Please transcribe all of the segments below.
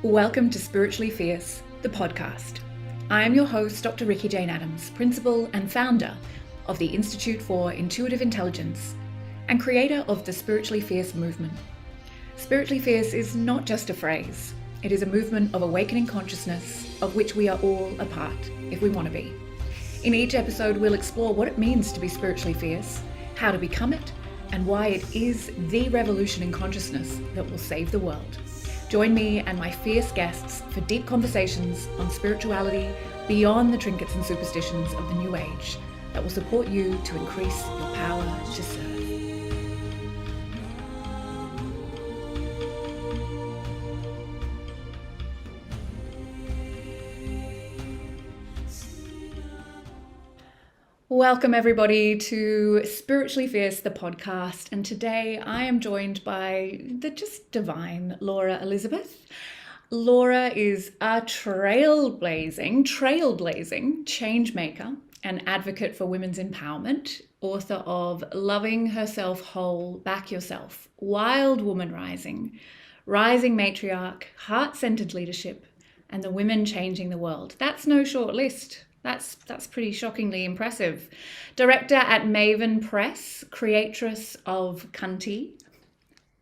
Welcome to Spiritually Fierce, the podcast. I am your host, Dr. Rikki Jane Adams, principal and founder of the Institute for Intuitive Intelligence and creator of the Spiritually Fierce movement. Spiritually Fierce is not just a phrase. It is a movement of awakening consciousness of which we are all a part, if we want to be. In each episode, we'll explore what it means to be spiritually fierce, how to become it, and why it is the revolution in consciousness that will save the world. Join me and my fierce guests for deep conversations on spirituality beyond the trinkets and superstitions of the new age that will support you to increase your power to serve. Welcome everybody to Spiritually Fierce, the podcast. And today I am joined by the just divine Laura Elizabeth. Laura is a trailblazing change maker and advocate for women's empowerment, author of Loving Herself Whole, Back Yourself, Wild Woman Rising, Rising Matriarch, Heartcentred Leadership, and the Women Changing the World. That's no short list. That's pretty shockingly impressive. Director at Maven Press, Creatress of Kuntea,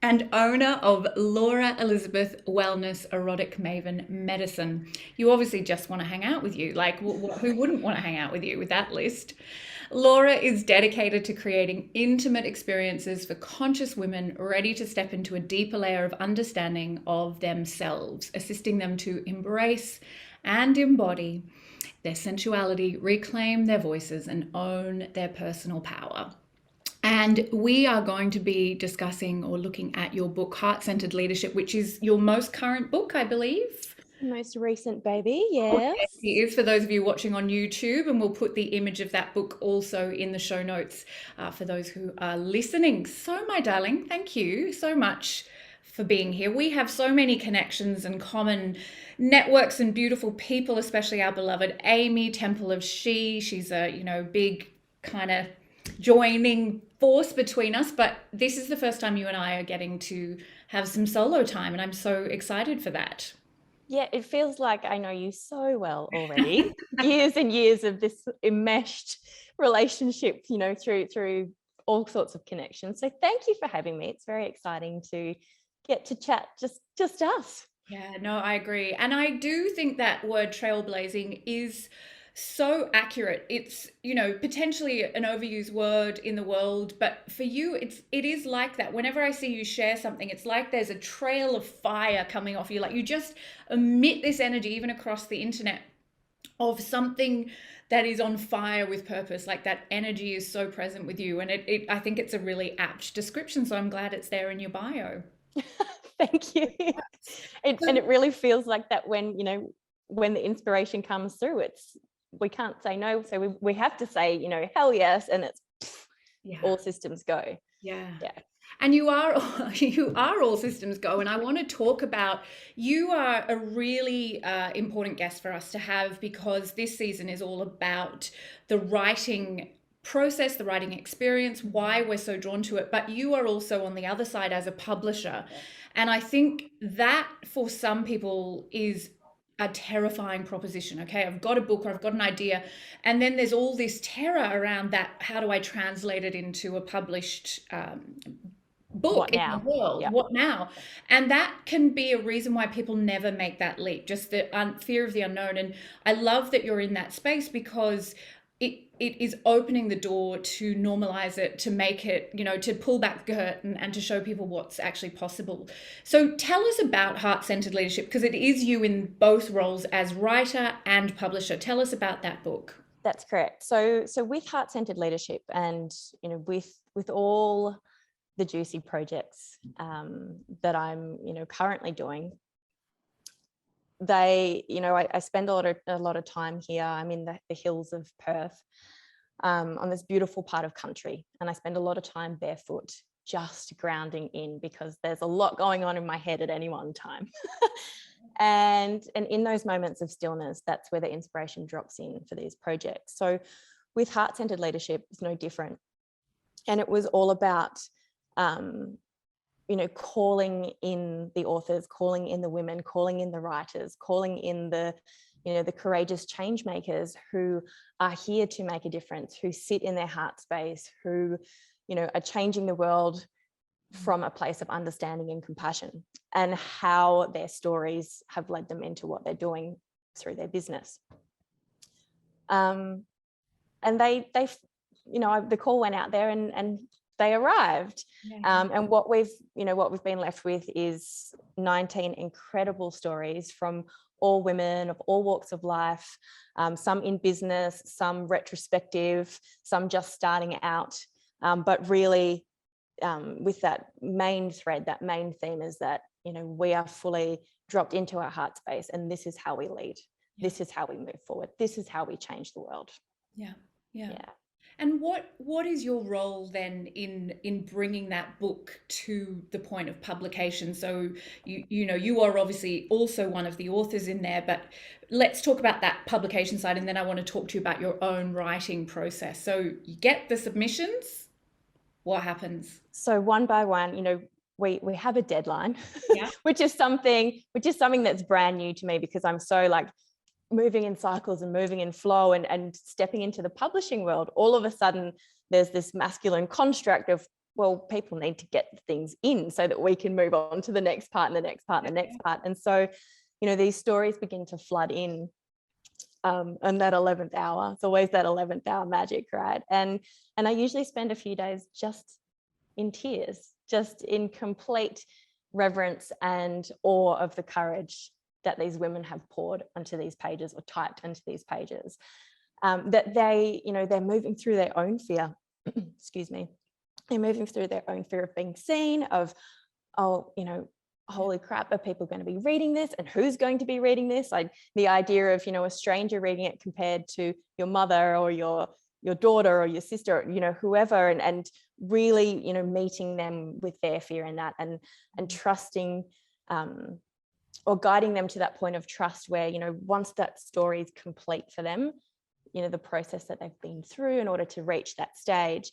and owner of Laura Elizabeth Wellness Erotic Maven Medicine. You obviously just want to hang out with you. Like, who wouldn't want to hang out with you with that list? Laura is dedicated to creating intimate experiences for conscious women ready to step into a deeper layer of understanding of themselves, assisting them to embrace and embody their sensuality, reclaim their voices, and own their personal power. And we are going to be discussing or looking at your book, Heartcentred Leadership, which is your most current book, I believe. Most recent, baby, yes. It is for those of you watching on YouTube, and we'll put the image of that book also in the show notes for those who are listening. So, my darling, thank you so much for being here. We have so many connections and common networks and beautiful people, especially our beloved Amy, Temple of She. She's a, big kind of joining force between us, but this is the first time you and I are getting to have some solo time, and I'm so excited for that. Yeah, it feels like I know you so well already. Years and years of this enmeshed relationship, through all sorts of connections. So thank you for having me. It's very exciting to get to chat just us. Yeah, no, I agree. And I do think that word trailblazing is so accurate. It's, potentially an overused word in the world, but for you, it is like that. Whenever I see you share something, it's like there's a trail of fire coming off you. Like you just emit this energy, even across the internet, of something that is on fire with purpose. Like that energy is so present with you. And I think it's a really apt description. So I'm glad it's there in your bio. Thank you. And it really feels like that when the inspiration comes through, we can't say no. So we have to say, hell yes. And it's all systems go. Yeah. And you are all systems go. And I want to talk about, you are a really important guest for us to have, because this season is all about the writing process, the writing experience, why we're so drawn to it. But you are also on the other side as a publisher. And I think that for some people is a terrifying proposition. Okay, I've got a book or I've got an idea, and then there's all this terror around that. How do I translate it into a published book in the world? Yeah. What now? And that can be a reason why people never make that leap, just the fear of the unknown. And I love that you're in that space, because it is opening the door to normalize it, to make it, to pull back the curtain and to show people what's actually possible. So tell us about Heartcentred Leadership, because it is you in both roles as writer and publisher. Tell us about that book. That's correct. So with Heartcentred Leadership and, with all the juicy projects that I'm, currently doing, I spend a lot of time here. I'm in the hills of Perth, on this beautiful part of country, and I spend a lot of time barefoot, just grounding in, because there's a lot going on in my head at any one time. and in those moments of stillness, that's where the inspiration drops in for these projects. So with Heartcentred Leadership, it's no different, and it was all about calling in the authors, calling in the women, calling in the writers, calling in the the courageous change makers who are here to make a difference, who sit in their heart space, who are changing the world from a place of understanding and compassion, and how their stories have led them into what they're doing through their business. And they the call went out there, and they arrived. And what we've been left with is 19 incredible stories from all women of all walks of life, some in business, some retrospective, some just starting out, but really with that main thread, that main theme is that we are fully dropped into our heart space, and this is how we lead. This is how we move forward. This is how we change the world. Yeah. And what is your role then in bringing that book to the point of publication? So you are obviously also one of the authors in there, but let's talk about that publication side, and then I want to talk to you about your own writing process. So you get the submissions, what happens? So one by one, we have a deadline, Yeah. which is something that's brand new to me, because I'm so moving in cycles and moving in flow and stepping into the publishing world. All of a sudden there's this masculine construct of, well, people need to get things in so that we can move on to the next part and the next part and the next part. And so these stories begin to flood in, and that 11th hour, it's always that 11th hour magic, right? And I usually spend a few days just in tears, just in complete reverence and awe of the courage that these women have poured onto these pages, or typed into these pages, that they're moving through their own fear. Excuse me. They're moving through their own fear of being seen, of, holy crap, are people going to be reading this, and who's going to be reading this? The idea of, a stranger reading it compared to your mother or your daughter or your sister, whoever, and really, meeting them with their fear in that, and trusting, or guiding them to that point of trust where, once that story is complete for them, the process that they've been through in order to reach that stage,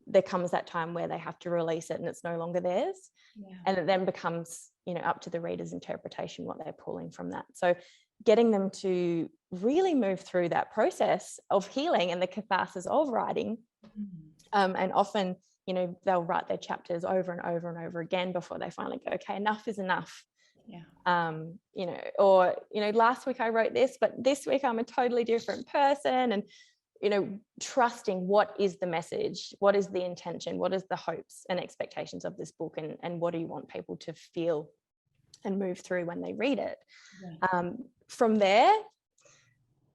there comes that time where they have to release it and it's no longer theirs. And it then becomes, up to the reader's interpretation what they're pulling from that. So getting them to really move through that process of healing and the catharsis of writing. And often, they'll write their chapters over and over and over again before they finally go, okay, enough is enough. Or last week I wrote this, but this week I'm a totally different person. And trusting what is the message, what is the intention, what is the hopes and expectations of this book, and what do you want people to feel and move through when they read it. From there,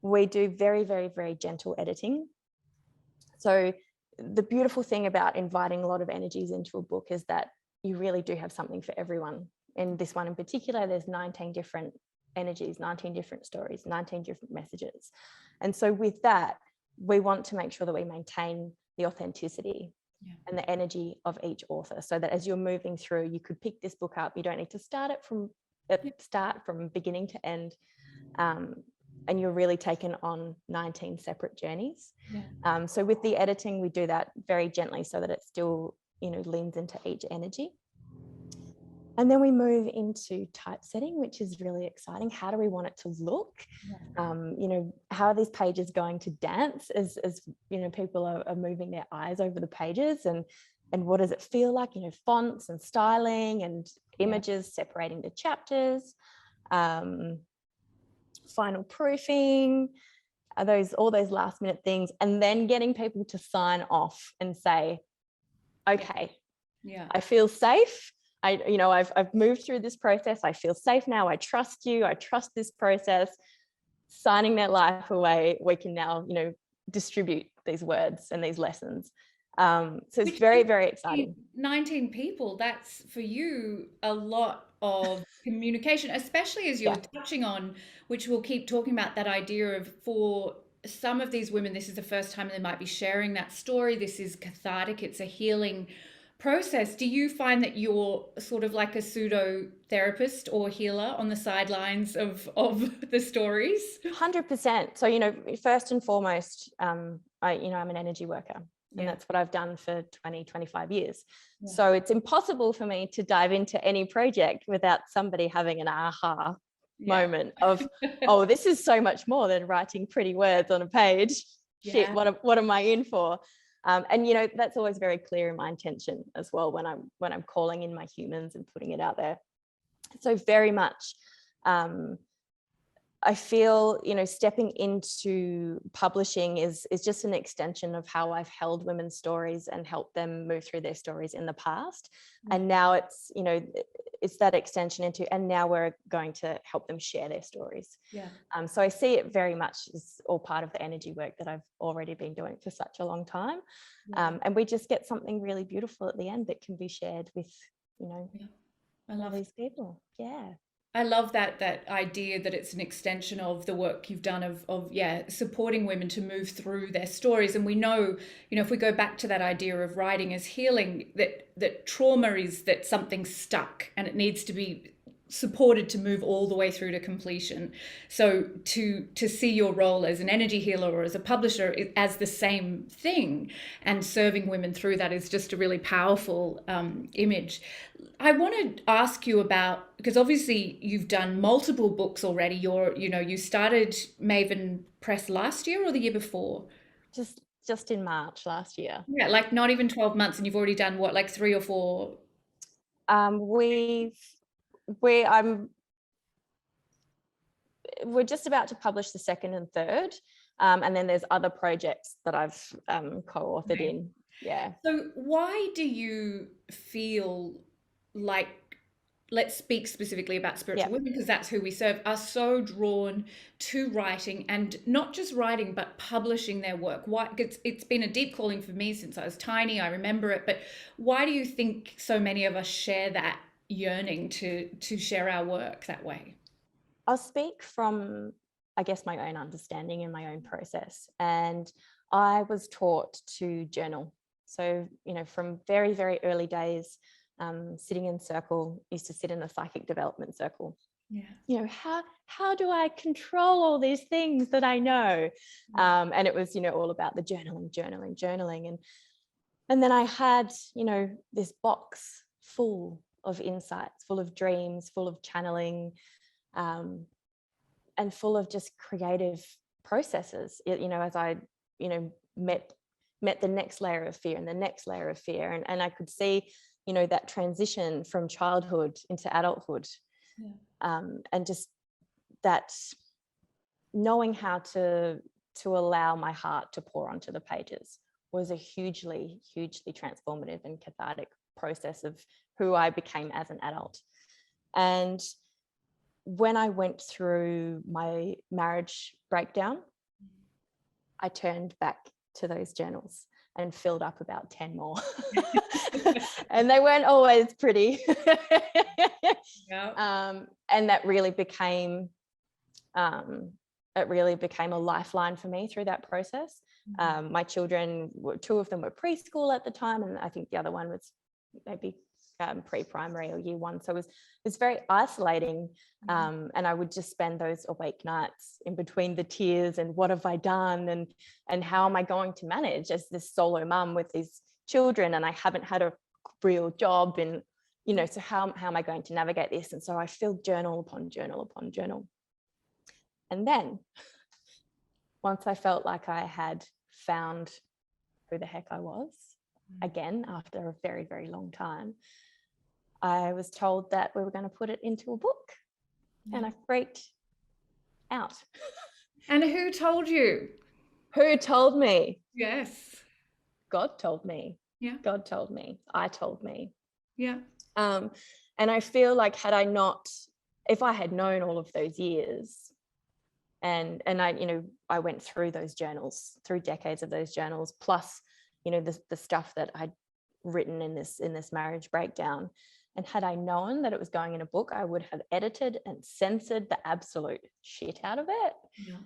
we do very, very, very gentle editing. So the beautiful thing about inviting a lot of energies into a book is that you really do have something for everyone. In this one in particular, there's 19 different energies, 19 different stories, 19 different messages. And so with that, we want to make sure that we maintain the authenticity and the energy of each author, so that as you're moving through, you could pick this book up. You don't need to start from beginning to end. And you're really taken on 19 separate journeys. So with the editing, we do that very gently so that it still, leans into each energy. And then we move into typesetting, which is really exciting. How do we want it to look? How are these pages going to dance as people are moving their eyes over the pages, and what does it feel like? Fonts and styling and images separating the chapters, final proofing, all those last minute things, and then getting people to sign off and say, okay, I feel safe. I've moved through this process. I feel safe now. I trust you. I trust this process. Signing their life away, we can now, distribute these words and these lessons. So it's very, very exciting. 19 people, that's for you a lot of communication, especially as you're touching on, which we'll keep talking about, that idea of, for some of these women, this is the first time they might be sharing that story. This is cathartic. It's a healing process. Do you find that you're sort of like a pseudo therapist or healer on the sidelines of the stories? 100%. So, first and foremost, I'm an energy worker. And that's what I've done for 20, 25 years. Yeah. So it's impossible for me to dive into any project without somebody having an aha moment of, oh, this is so much more than writing pretty words on a page. Shit, what am I in for? And you know, that's always very clear in my intention as well when I'm calling in my humans and putting it out there. So very much I feel, you know, stepping into publishing is just an extension of how I've held women's stories and helped them move through their stories in the past. And now it's, you know, it's that extension into, and now we're going to help them share their stories. So I see it very much as all part of the energy work that I've already been doing for such a long time. And we just get something really beautiful at the end that can be shared with, you know, all these people. I love that idea that it's an extension of the work you've done of supporting women to move through their stories. And we know, you know, if we go back to that idea of writing as healing, that trauma is that something's stuck and it needs to be supported to move all the way through to completion. So to see your role as an energy healer or as a publisher as the same thing and serving women through that is just a really powerful image. I want to ask you about, because obviously you've done multiple books already. You started Maven Press last year or the year before? Just in March last year. Yeah, like not even 12 months, and you've already done what, like 3 or 4? We're just about to publish the second and third, and then there's other projects that I've co-authored in. So why do you feel like, let's speak specifically about spiritual women, because that's who we serve, are so drawn to writing, and not just writing but publishing their work? Why? It's been a deep calling for me since I was tiny. I remember it. But why do you think so many of us share that yearning to share our work that way? I'll speak from, I guess, my own understanding and my own process. And I was taught to journal. So, you know, from very, very early days, sitting in circle, used to sit in the psychic development circle. You know, how do I control all these things that I know? And it was, you know, all about the journaling. And then I had, you know, this box full of insights, full of dreams, full of channeling, and full of just creative processes, you know, as I, you know, met the next layer of fear and the next layer of fear. And I could see, you know, that transition from childhood into adulthood. And just that knowing how to allow my heart to pour onto the pages was a hugely, hugely transformative and cathartic process of who I became as an adult. And when I went through my marriage breakdown, I turned back to those journals and filled up about 10 more. And they weren't always pretty. And that really became a lifeline for me through that process. My children, 2 of them were preschool at the time, and I think the other one was maybe pre-primary or year 1. So it was very isolating. And I would just spend those awake nights in between the tears and what have I done, and how am I going to manage as this solo mum with these children, and I haven't had a real job, and you know, so how am I going to navigate this? And so I filled journal upon journal upon journal. And then once I felt like I had found who the heck I was again, after a very, very long time, I was told that we were going to put it into a book. And I freaked out. And who told you? Who told me? Yes. God told me. Yeah. God told me. I told me. Yeah. And I feel like if I had known all of those years, and I, you know, I went through those journals, through decades of those journals, plus, you know, the stuff that I'd written in this marriage breakdown. And had I known that it was going in a book, I would have edited and censored the absolute shit out of it. Yeah.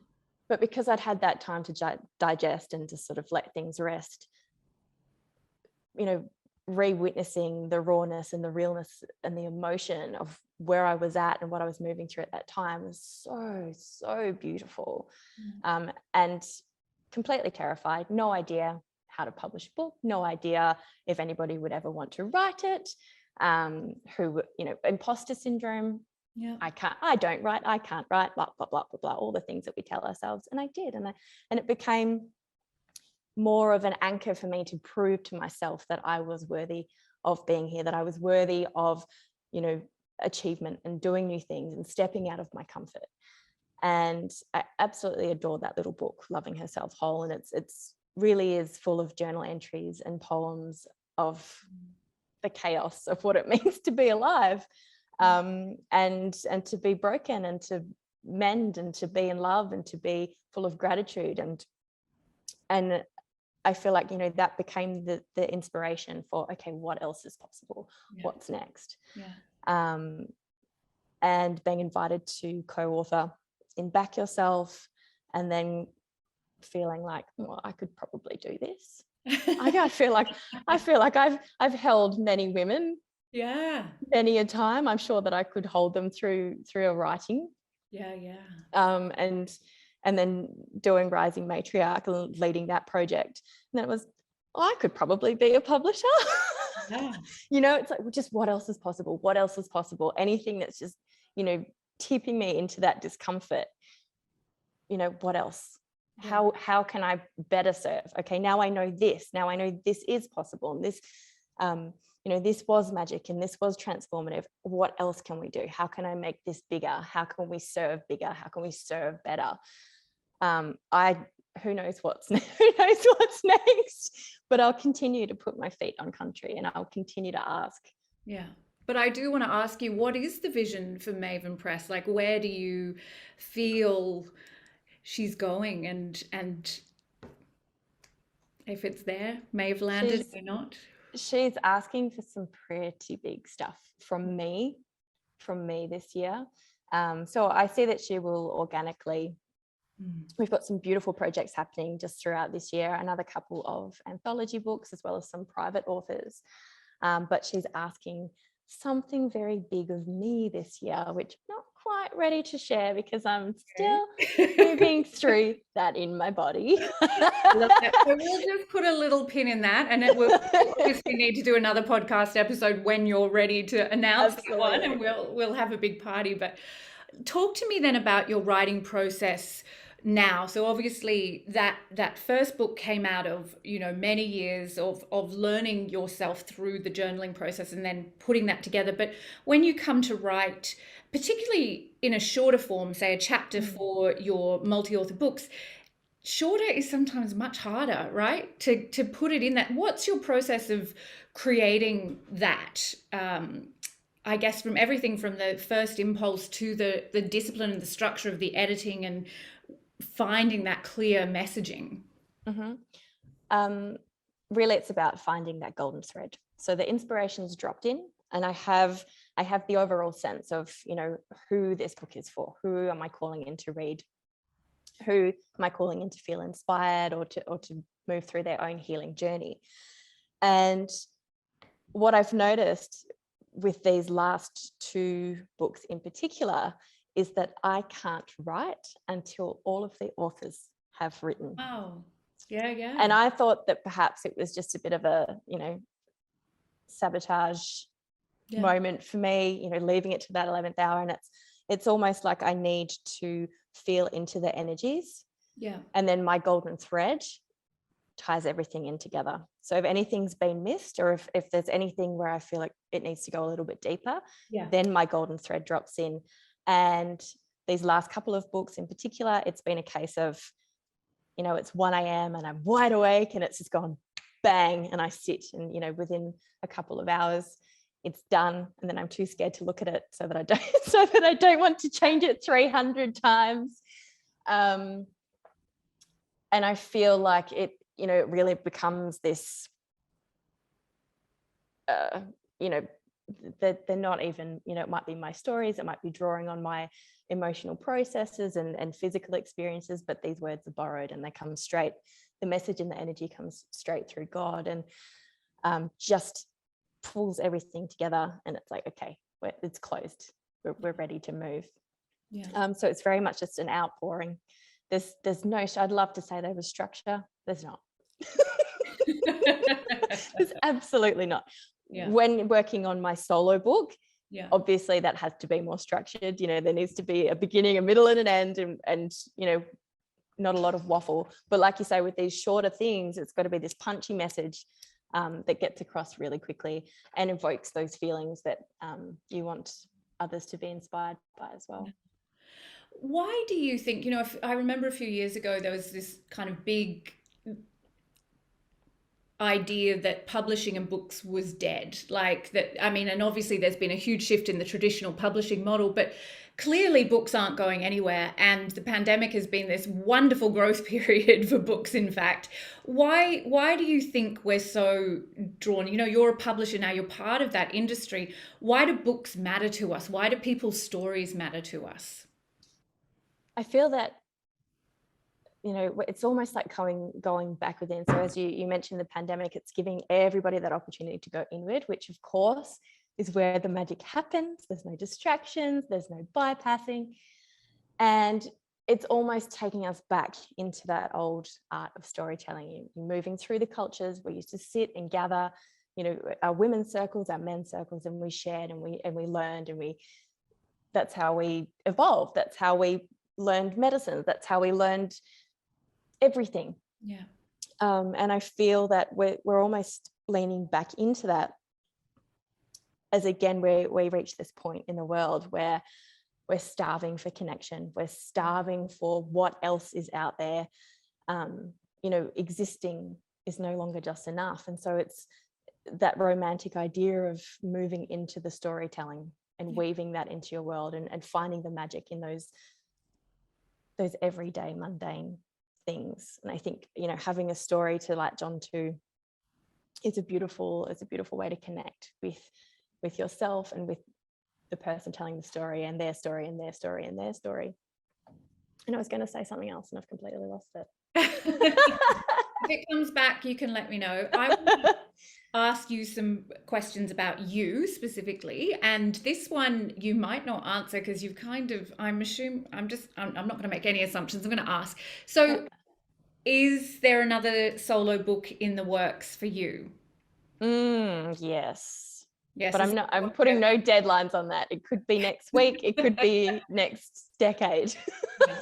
But because I'd had that time to digest and to sort of let things rest, you know, re-witnessing the rawness and the realness and the emotion of where I was at and what I was moving through at that time was so, so beautiful. And completely terrified, no idea how to publish a book, no idea if anybody would ever want to write it, imposter syndrome. Yeah. I don't write, I can't write, blah, blah, blah, blah, blah, all the things that we tell ourselves. And I did. And it became more of an anchor for me to prove to myself that I was worthy of being here, that I was worthy of, achievement and doing new things and stepping out of my comfort. And I absolutely adore that little book, Loving Herself Whole. And it's really is full of journal entries and poems of the chaos of what it means to be alive, and to be broken and to mend and to be in love and to be full of gratitude. And I feel like, that became the inspiration for, okay, what else is possible? Yeah. What's next? Yeah. And being invited to co-author in Back Yourself, and then feeling like, well, I could probably do this. I feel like I've held many women, many a time. I'm sure that I could hold them through a writing. And then doing Rising Matriarch and leading that project. And then it was, I could probably be a publisher. Yeah. It's like, just what else is possible? What else is possible? Anything that's just, tipping me into that discomfort. What else? Yeah. How can I better serve? Okay, now I know this. Now I know this is possible. And this, this was magic and this was transformative. What else can we do? How can I make this bigger? How can we serve bigger? How can we serve better? Who knows what's next, but I'll continue to put my feet on country and I'll continue to ask. Yeah. But I do want to ask you, what is the vision for Maven Press? Like, where do you feel she's going, and if it's there, may have landed, or not? She's asking for some pretty big stuff from me this year. So I see that she will organically. We've got some beautiful projects happening just throughout this year, another couple of anthology books, as well as some private authors. But she's asking something very big of me this year, which I'm not quite ready to share because I'm still moving through that in my body. So we'll just put a little pin in that, and we'll obviously need to do another podcast episode when you're ready to announce that one, and we'll have a big party. But talk to me then about your writing process now. So obviously that first book came out of, many years of learning yourself through the journaling process and then putting that together. But when you come to write, particularly in a shorter form, say a chapter for your multi-author books, shorter is sometimes much harder, right? To put it in that. What's your process of creating that? I guess from everything from the first impulse to the discipline and the structure of the editing and finding that clear messaging. Really, it's about finding that golden thread. So the inspiration's dropped in, and I have the overall sense of, who this book is for. Who am I calling in to read? Who am I calling in to feel inspired or to move through their own healing journey? And what I've noticed with these last two books in particular is that I can't write until all of the authors have written. Wow. Yeah. And I thought that perhaps it was just a bit of a, sabotage moment for me, leaving it to that 11th hour. And it's almost like I need to feel into the energies. Yeah. And then my golden thread ties everything in together. So if anything's been missed, or if there's anything where I feel like it needs to go a little bit deeper, then my golden thread drops in. And these last couple of books in particular, it's been a case of, it's 1 a.m. and I'm wide awake and it's just gone bang, and I sit and, within a couple of hours it's done, and then I'm too scared to look at it so that I don't want to change it 300 times. And I feel like it really becomes this, they're not even, it might be my stories, it might be drawing on my emotional processes and physical experiences, but these words are borrowed and they come straight, the message and the energy comes straight through God, and just pulls everything together, and it's like, okay, it's closed, we're ready to move. So it's very much just an outpouring. There's no, I'd love to say there was structure, there's not. It's absolutely not. Yeah. When working on my solo book, Yeah. obviously that has to be more structured. You know, there needs to be a beginning, a middle, and an end, and you know, not a lot of waffle. But like you say, with these shorter things, it's got to be this punchy message that gets across really quickly and evokes those feelings that you want others to be inspired by as well. Why do you think, if I remember a few years ago, there was this kind of big idea that publishing and books was dead. Like that, I mean, and obviously there's been a huge shift in the traditional publishing model, but clearly books aren't going anywhere. And the pandemic has been this wonderful growth period for books, in fact. Why do you think we're so drawn? You're a publisher now, you're part of that industry. Why do books matter to us? Why do people's stories matter to us? I feel that, you know, it's almost like going back within. So as you mentioned, the pandemic, it's giving everybody that opportunity to go inward, which of course is where the magic happens. There's no distractions, there's no bypassing. And it's almost taking us back into that old art of storytelling. You're moving through the cultures. We used to sit and gather, you know, our women's circles, our men's circles, and we shared and we learned, and that's how we evolved. That's how we learned medicine. That's how we learned everything. Yeah. And I feel that we're almost leaning back into that, as again we reach this point in the world where we're starving for connection. We're starving for what else is out there. You know, existing is no longer just enough. And so it's that romantic idea of moving into the storytelling and weaving that into your world and finding the magic in those everyday mundane things. And I think, you know, having a story to latch onto is a beautiful way to connect with yourself and with the person telling the story and their story and their story and their story. And I was going to say something else and I've completely lost it. If it comes back, you can let me know. I want to ask you some questions about you specifically, and this one you might not answer because you've kind of, I'm not going to make any assumptions. I'm going to ask. So, is there another solo book in the works for you? Yes. Yes, but I'm putting no deadlines on that. It could be next week, it could be next decade. Yeah.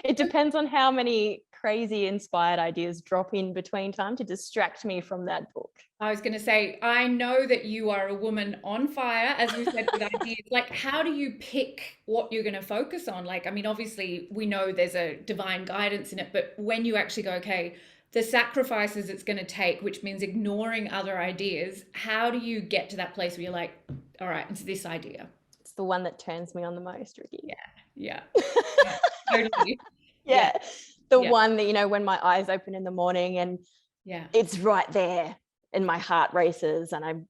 It depends on how many crazy inspired ideas drop in between time to distract me from that book. I was going to say, I know that you are a woman on fire, as we said, with ideas. Like, how do you pick what you're going to focus on? Like, I mean, obviously we know there's a divine guidance in it, but when you actually go, okay, the sacrifices it's going to take, which means ignoring other ideas, how do you get to that place where you're like, all right, it's this idea? It's the one that turns me on the most, Ricky. Yeah. Totally. Yeah. The one that, you know, when my eyes open in the morning and it's right there and my heart races and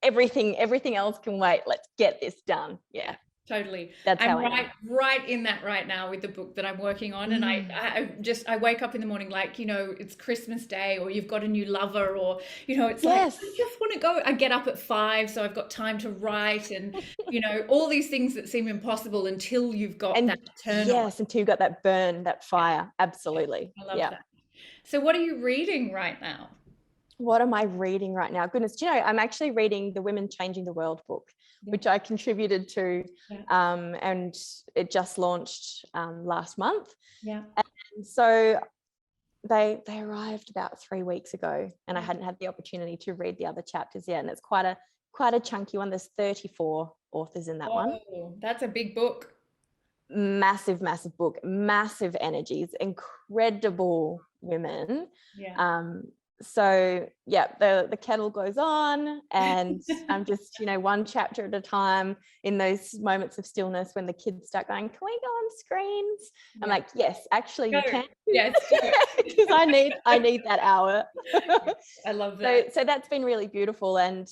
everything else can wait. Let's get this done. Yeah. Totally. That's I'm how right in that right now with the book that I'm working on. And I wake up in the morning like, you know, it's Christmas Day or you've got a new lover or, you know, it's like, I just want to go. I get up at 5, so I've got time to write and, you know, all these things that seem impossible until you've got that turn on. Yes, until you've got that burn, that fire. Absolutely. I love that. So what are you reading right now? What am I reading right now? Goodness, do you know, I'm actually reading the Women Changing the World book, which I contributed to, and it just launched last month. Yeah. And so they arrived about 3 weeks ago, and I hadn't had the opportunity to read the other chapters yet. And it's quite a chunky one. There's 34 authors in that one. That's a big book. Massive book, massive energies, incredible women. So the kettle goes on and I'm just, you know, one chapter at a time in those moments of stillness when the kids start going, can we go on screens? I'm like, yes, actually you can. Yes. Because I need that hour. I love that. So that's been really beautiful. And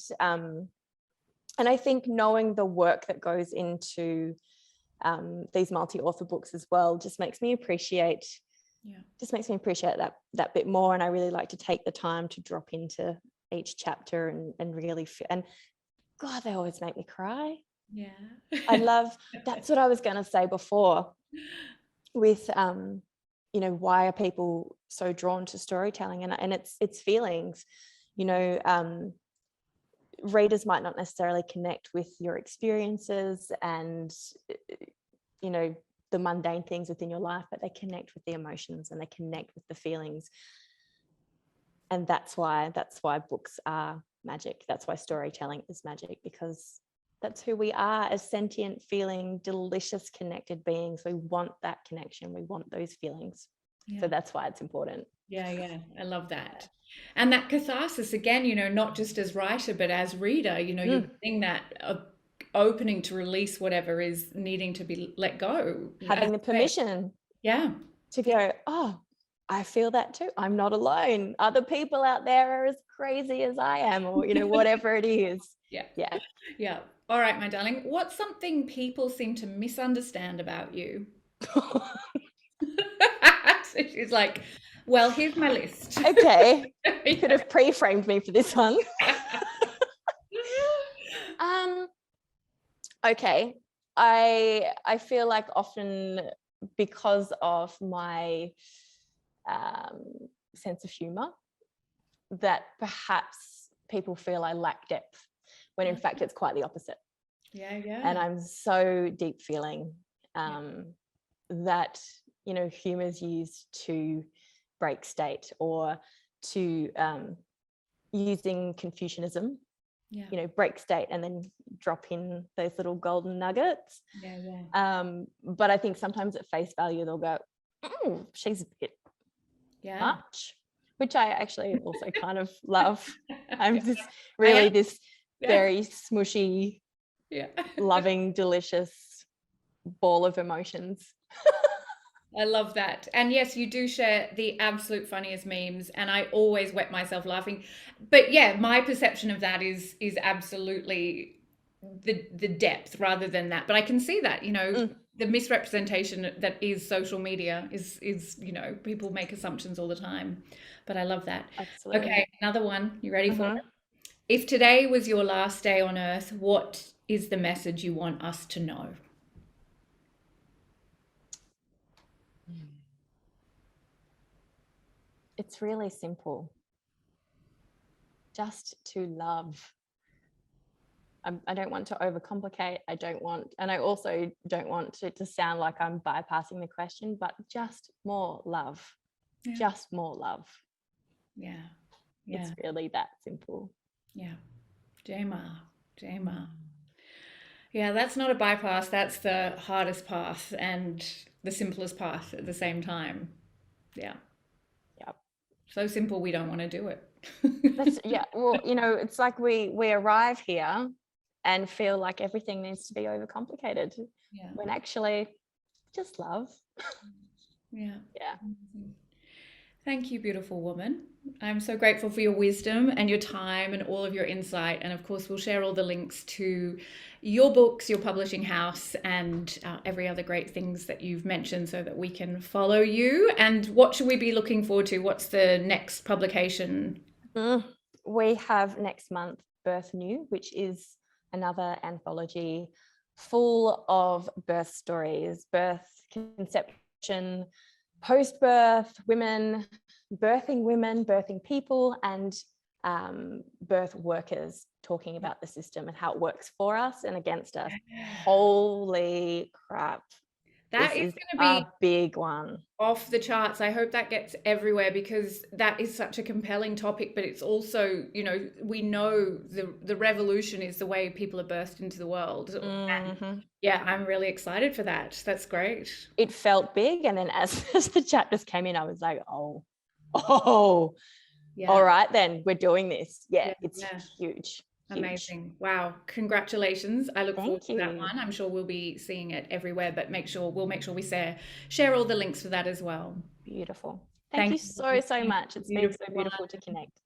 I think knowing the work that goes into these multi-author books as well just makes me appreciate that bit more. And I really like to take the time to drop into each chapter and really and God, they always make me cry. I love, that's what I was going to say before with you know, why are people so drawn to storytelling? And it's feelings, you know. Readers might not necessarily connect with your experiences and, you know, the mundane things within your life, but they connect with the emotions and they connect with the feelings. And that's why books are magic. That's why storytelling is magic, because that's who we are as sentient, feeling, delicious, connected beings. We want that connection. We want those feelings. Yeah. So that's why it's important. Yeah, I love that. And that catharsis again, you know, not just as writer, but as reader, you know, you're getting that opening to release whatever is needing to be let go. Having the permission Yeah. to go, oh, I feel that too. I'm not alone. Other people out there are as crazy as I am, or, you know, whatever it is. Yeah. All right, my darling. What's something people seem to misunderstand about you? So she's like, well, here's my list. Okay. You could have pre-framed me for this one. Okay. I feel like often, because of my sense of humor, that perhaps people feel I lack depth, when in fact it's quite the opposite. Yeah. And I'm so deep feeling that, you know, humor is used to break state, or to using Confucianism, you know, break state and then drop in those little golden nuggets. But I think sometimes at face value they'll go, oh, she's a bit much, which I actually also kind of love. I'm just really this very smushy, loving, delicious ball of emotions. I love that. And yes, you do share the absolute funniest memes, and I always wet myself laughing. But yeah, my perception of that is absolutely the depth rather than that. But I can see that, you know, the misrepresentation that is social media is, you know, people make assumptions all the time. But I love that. Absolutely. Okay, another one. You ready for it? If today was your last day on earth, what is the message you want us to know? It's really simple. Just to love. I don't want to overcomplicate. And I also don't want it to sound like I'm bypassing the question, but just more love. Just more love. Yeah. It's really that simple. Yeah. Jema. Yeah, that's not a bypass. That's the hardest path and the simplest path at the same time. Yeah. So simple, we don't want to do it. Well, you know, it's like we arrive here and feel like everything needs to be overcomplicated, when actually just love. Yeah. Thank you, beautiful woman. I'm so grateful for your wisdom and your time and all of your insight. And of course, we'll share all the links to your books, your publishing house, and every other great things that you've mentioned, so that we can follow you. And what should we be looking forward to? What's the next publication? We have next month Birth New, which is another anthology full of birth stories, birth, conception, post-birth, women, birthing people, and birth workers, talking about the system and how it works for us and against us. Holy crap. That is going to be a big one. Off the charts. I hope that gets everywhere, because that is such a compelling topic, but it's also, you know, we know the revolution is the way people are birthed into the world. And yeah, I'm really excited for that. That's great. It felt big, and then as the chapters came in, I was like, oh, all right, then we're doing this. It's huge. Amazing. Wow. Congratulations. I look forward to that one. I'm sure we'll be seeing it everywhere, but we'll make sure we share all the links for that as well. Beautiful. Thank you so much. It's been so beautiful to connect.